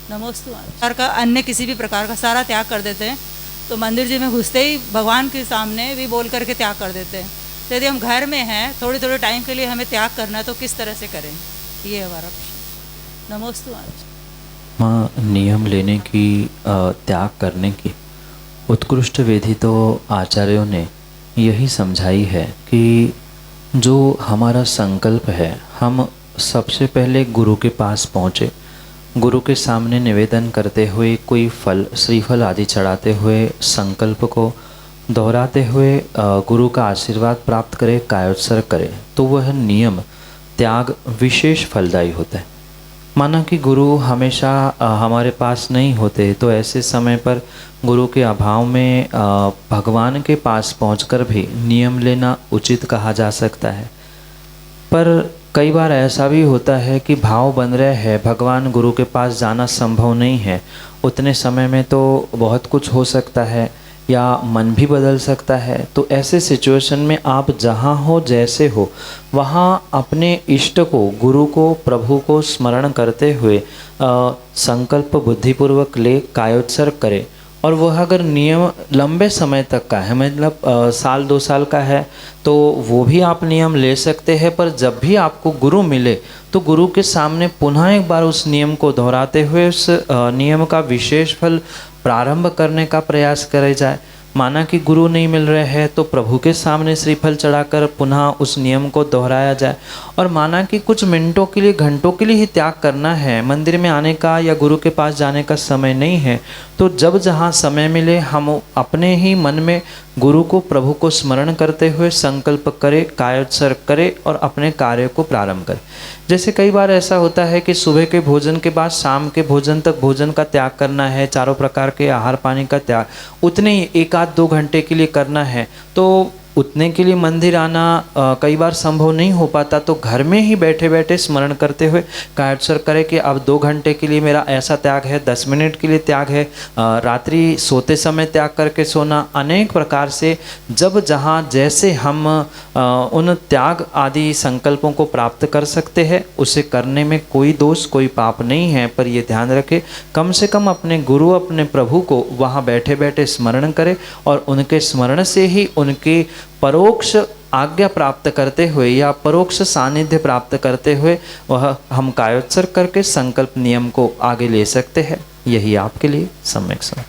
नमोस्तु प्रकार का अन्य किसी भी प्रकार का सारा त्याग कर देते हैं। तो मंदिर जी में घुसते ही भगवान के सामने भी बोल करके त्याग कर देते हैं। तो यदि हम घर में हैं, थोड़ी थोड़े टाइम के लिए हमें त्याग करना है, तो किस तरह से करें, ये हमारा प्रश्न। नमोस्तु महाराज। माँ, नियम लेने की, त्याग करने की उत्कृष्ट विधि तो आचार्यों ने यही समझाई है कि जो हमारा संकल्प है, हम सबसे पहले गुरु के पास पहुँचे, गुरु के सामने निवेदन करते हुए, कोई फल श्रीफल आदि चढ़ाते हुए, संकल्प को दोहराते हुए गुरु का आशीर्वाद प्राप्त करे, कायोत्सर्ग करे, तो वह नियम त्याग विशेष फलदायी होता है। माना कि गुरु हमेशा हमारे पास नहीं होते, तो ऐसे समय पर गुरु के अभाव में भगवान के पास पहुंचकर भी नियम लेना उचित कहा जा सकता है। पर कई बार ऐसा भी होता है कि भाव बन रहे हैं, भगवान गुरु के पास जाना संभव नहीं है, उतने समय में तो बहुत कुछ हो सकता है या मन भी बदल सकता है। तो ऐसे सिचुएशन में आप जहाँ हो, जैसे हो, वहाँ अपने इष्ट को, गुरु को, प्रभु को स्मरण करते हुए संकल्प बुद्धिपूर्वक ले कायोत्सर्ग करें। और वह अगर नियम लंबे समय तक का है, मतलब साल 2 साल का है, तो वो भी आप नियम ले सकते हैं। पर जब भी आपको गुरु मिले तो गुरु के सामने पुनः एक बार उस नियम को दोहराते हुए उस नियम का विशेष फल प्रारंभ करने का प्रयास करे जाए। माना कि गुरु नहीं मिल रहे हैं तो प्रभु के सामने श्रीफल चढ़ाकर पुनः उस नियम को दोहराया जाए। और माना कि कुछ मिनटों के लिए, घंटों के लिए ही त्याग करना है, मंदिर में आने का या गुरु के पास जाने का समय नहीं है, तो जब जहाँ समय मिले हम अपने ही मन में गुरु को, प्रभु को स्मरण करते हुए संकल्प करें, कायोत्सर्ग करें और अपने कार्य को प्रारंभ करें। जैसे कई बार ऐसा होता है कि सुबह के भोजन के बाद शाम के भोजन तक भोजन का त्याग करना है, चारों प्रकार के आहार पानी का त्याग उतने ही 1-2 घंटे के लिए करना है, तो उतने के लिए मंदिर आना कई बार संभव नहीं हो पाता। तो घर में ही बैठे बैठे स्मरण करते हुए कायोत्सर्ग करें कि अब 2 घंटे के लिए मेरा ऐसा त्याग है, 10 मिनट के लिए त्याग है, रात्रि सोते समय त्याग करके सोना। अनेक प्रकार से जब जहाँ जैसे हम उन त्याग आदि संकल्पों को प्राप्त कर सकते हैं, उसे करने में कोई दोष, कोई पाप नहीं है। पर ये ध्यान रखें, कम से कम अपने गुरु, अपने प्रभु को वहाँ बैठे बैठे स्मरण करें और उनके स्मरण से ही उनके परोक्ष आज्ञा प्राप्त करते हुए या परोक्ष सानिध्य प्राप्त करते हुए वह हम कायोत्सर्ग करके संकल्प नियम को आगे ले सकते हैं। यही आपके लिए सम्यक समय।